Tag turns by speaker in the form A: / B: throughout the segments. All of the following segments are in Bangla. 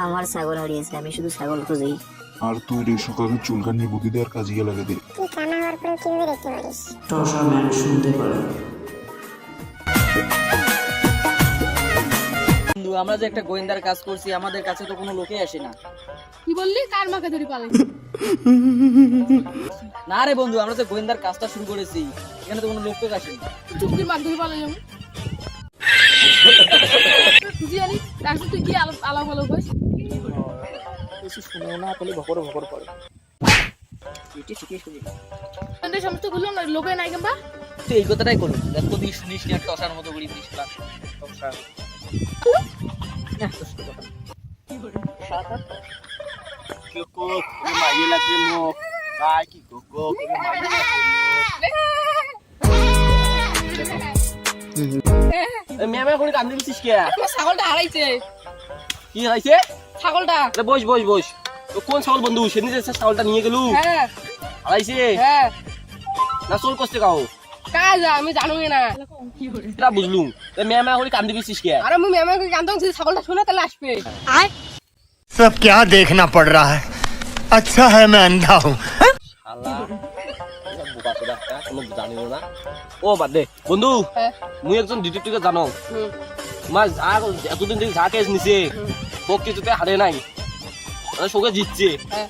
A: আমার ছাগল হারিয়েছে, আমি শুধু ছাগল খুঁজি।
B: আর তুই রেশকাকে চুলকানির বুদ্ধি দেওয়ার কাজে লাগে দে।
C: তুই কানা হওয়ার পরে কিভাবে দেখতে পারিস?
D: টসা ম্যান শুনতে পারে।
E: বন্ধু, আমরা যে একটা গোয়েন্দার কাজ করছি, আমাদের কাছে তো কোনো লোকই আসে না।
F: কি বললি? কার মাকে ধরে পালাই?
E: না রে বন্ধু, আমরা যে গোয়েন্দার কাজটা শুরু করেছি, এখানে তো কোনো লোক তো আসে না।
F: চুক্তির মাকে ধরে পালাই আমি। তুই জানি ডাক্তার, তুই কি আলাপ আলাপ করিস?
E: কিছু শুনেও না পেলে ভকর ভকর করে। এটি ঠিকই শুনি।
F: তোদের সমস্ত বললাম না, লোকে নাই কিংবা
E: তুই এই কথাটাই করুন, দেখ তো তুই শুনিস নি, একটা টসার মতো করি দিস না। টসা
F: ছাগলটা হারাইছে।
E: কি হয়েছে?
F: ছাগলটা
E: বস বস বস। তো কোন ছাগল বন্ধু? সেদিন যে ছাগলটা নিয়ে গেলু
F: হ্যাঁ
E: হারাইছে
F: হ্ঁ
E: না চোর করতে কাও?
F: কাজ আমি জানুই না।
E: এটা বুঝলুম। মেয়া করে কান্দি দিছিস কে?
F: আর আমি মেমাকে জানতাম যে ছাগলটা শুনে তাহলে আসবে।
G: सब क्या देखना पड़ रहा है। अच्छा है मैं अंधा हूँ।
E: শালা এসব বোকা চোদা একটা, কোনো জানিও না। ও বাদ দে বন্ধু,
F: হ্যাঁ
E: মুই একজন ডিটেকটিভকে জানো।
F: হুম,
E: তোমার এতদিন থেকে যা কেস নিছে ও কিছুতে হারে নাই, মানে সঙ্গে জিতছে।
F: হ্যাঁ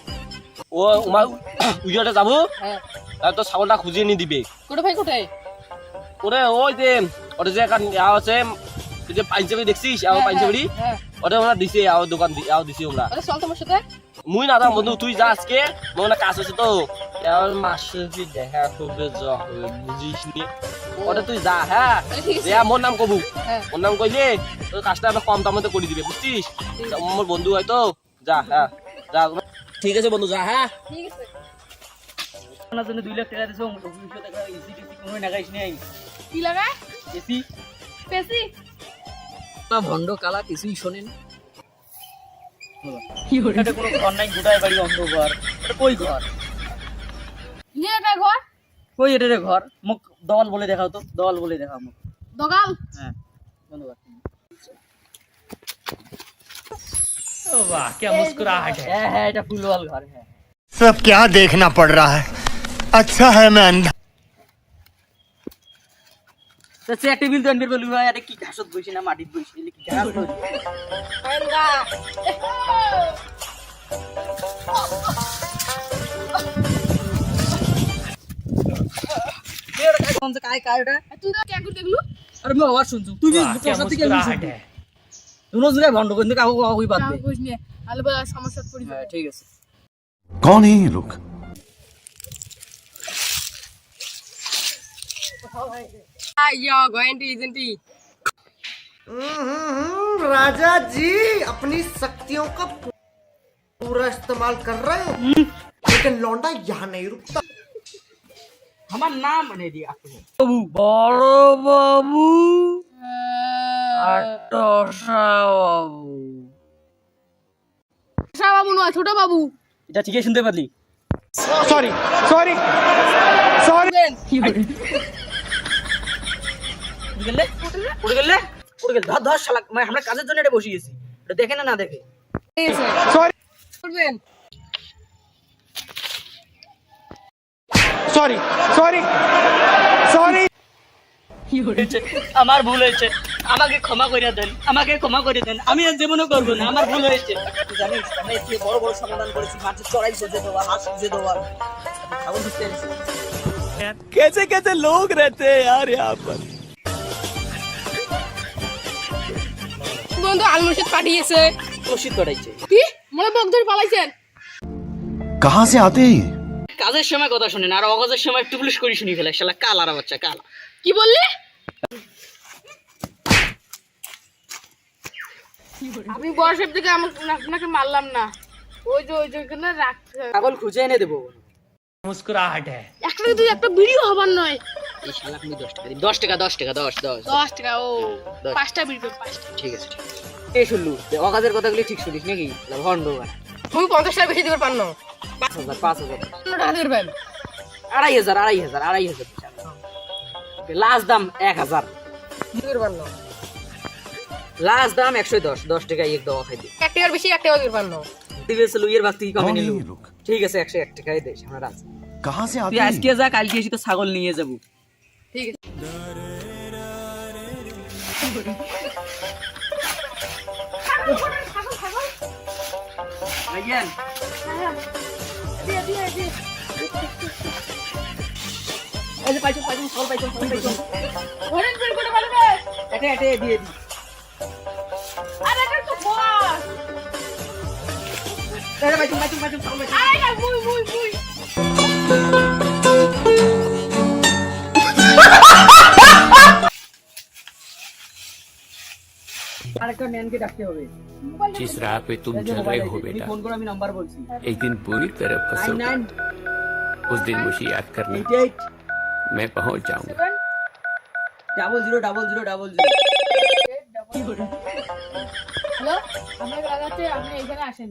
E: ও তোমার উইয়াটা যাবো,
F: হ্যাঁ।
E: আর তো ছাগলটা খুঁজিয়ে নিয়ে দিবে।
F: কোটে ভাই কোটে?
E: ওরে ওই যে ওটা যে এখন আছে, তুই যে পাঞ্জাবি দেখছিস পাঞ্জাবি,
F: হ্যাঁ
E: ওটা ওরা দিছে দোকান দিছে ওরা।
F: আরে চল তোমার সাথে।
E: মুই না যাম বন্ধু, তুই যা আজকে, মোর না কাজ আছে তো। মাসে দেখা করবে বুঝিস নি, ওটা তুই যা। হ্যাঁ
F: ঠিক আছে।
E: মোর নাম কবু,
F: হ্যাঁ
E: ওর নাম কইলে তোর কাজটা আমরা কম দামে করে দিবে, বুঝছিস? মোর বন্ধু হয়তো, যা। হ্যাঁ যা, ঠিক আছে বন্ধু, যা। হ্যাঁ
F: ঠিক আছে।
E: আপনার জন্য 2 লাখ টাকা দিছো, ভবিষ্যতে একটা এসি টিসি কোনো লাগাইস নাই।
F: কি লাগায়?
E: এসি
F: পেছি
E: না, ভন্ড কালা কিছুই শোনেন। এটা কোনো ঘর নাই, গোটাই বাড়ি অন্ধকার। এটা কই ঘর?
F: নিয়ে এটা ঘর
E: কই এটা রে ঘর? মুখ দেওয়াল বলে দেখাও তো, দেওয়াল বলে দেখাও মুখ।
F: দগাল।
E: হ্যাঁ ধন্যবাদ।
D: ओ वाह क्या मुस्कुराहट है।
E: হ্যাঁ হ্যাঁ, এটা ফুলওয়াল ঘর। হ্যাঁ
G: सब क्या देखना पड़ रहा है। अच्छा है मैं अंधा।
E: তো চেয়ার টেবিল তো এন্ডের বলি ভাই, আরে কি ঘাসত বইছি না মাটিত বইছি, এলে কি ঘাস বইছি?
F: আন্দা
E: কোন যে কাই কাই এটা?
F: তুই তো কে করে দেখলু?
E: আরে আমি আওয়াজ শুনছু, তুই
D: वाह क्या
E: তোর সাথে কি
D: मुस्कुराहट है।
E: দুনো জায়গায় ভন্ড কিন্তু কাকু কাকুই বাদ দে।
F: বুঝ নিয়ে আলো বলা সমস্যা পড়ি।
E: হ্যাঁ ঠিক আছে।
B: कौन है ये लोग?
F: আইয়া গোয়েন্টি এজেন্টি।
H: राजा जी अपनी शक्तियों का पूरा इस्तेमाल कर रहे हो, लेकिन लौंडा यहाँ नहीं रुकता।
E: আমার নাম মানে দি আপনি বাবু, বড় বাবু আর টসা বাবু।
F: সা বাবু নয়, ছোট বাবু।
E: এটা ঠিকই শুনতে পারলি?
H: Sorry sorry sorry.
F: কি করে?
E: উড়ে গেলে উড়ে গেলে উড়ে গেলে ধর ধর শালা, মানে আমরা কাজের জন্য এটা বসিয়েছি, এটা দেখে না না দেখে।
F: ঠিক আছে
H: सॉरी
F: করবেন।
H: Sorry sorry sorry.
F: কি করে?
E: আমার ভুল হয়েছে, আমাকে ক্ষমা করে দেন, আমাকে ক্ষমা করে দেন, আমি আর জীবনও করবো না, আমার ভুল হয়েছে। তুই জানিস আমরা এর থেকে বড় বড় সমাধান করেছি, মাটির চড়াই সজে দেওয়া, হাঁস সজে দেওয়া, ছাগল ঢুকতে এনেছি।
D: कैसे कैसे लोग रहते हैं यार यहाँ पर।
F: বন্ধু আলমুরশিদ পাঠিয়েছে।
E: রশিদ কটাইছে।
F: কি মনে বক ধরে পালাইছেন?
B: कहाँ से आते हैं ये?
E: কাজের সময় কথা শুনেন, আর অকাজের সময় একটু পুলিশ করে শুনি ফেলে, শালা কালারা বাচ্চা কালা।
F: কি বললি? আমি বয়সের দিকে আপনাকে মারলাম না। ওই যে ওইখানে রাখতে
E: ছাগল খুঁজে এনে দেবো।
D: मुस्कुराहट है।
F: একটা তুই একটা ভিডিও হবার নয়।
E: এই শালা আপনি 10 টাকা দিন, 10 টাকা 10 টাকা 10 10
F: 10 টাকা। ও
E: দশ।
F: 5টা ভিডিও 5টা।
E: ঠিক আছে ঠিক আছে। এই শুনলু অকাজের কথাগুলি ঠিক শুনিস নাকি? ভন্ড বানা।
F: তুমি 50 টাকা বেশি দিতে পারো না।
E: 5000 5000
F: টাকা দিতে পারবেন।
E: 2500 লাস্ট দাম 1000
F: দিতে পারো না।
E: লাস্ট দাম 110 10 টাকা এক দোয়া খাই দি
F: এক টাকার বেশি এক টাকা দিবেন না
E: দিবেছে লুইয়ের ভাগ থেকে কমে নিলু ঠিক আছে 101 টাকাই দেশ আমরা রাজি
I: कहाँ से
E: তুই আজকে যা কালকে এসে তো ছাগল নিয়ে যাব
F: ঠিক আছে
E: ভাইয়ান
F: দিয়ে দিয়ে দিয়ে
E: এই যে পাইছো ছাগল পাইছো
F: ঘরের বের করে পারবে
E: এটা দিয়ে দি
F: আরে এটা তো বস
E: এটা পাইছো ছাগল পাইছো
F: আরে না মুই মুই মুই
E: আরেকটা ম্যানকে ডাকতে হবে
J: जिस राह पे तुम चल रहे हो
E: তুমি
J: बेटा
E: ফোন করে আমি নাম্বার বলছি
J: एक दिन पूरी तरह फंसोगे
E: 99
J: उस दिन मुझे याद करना
E: 88
J: मैं पहुंच जाऊंगा
E: 000000
F: হ্যালো আমরা লাগাতে আপনি এখানে আসেন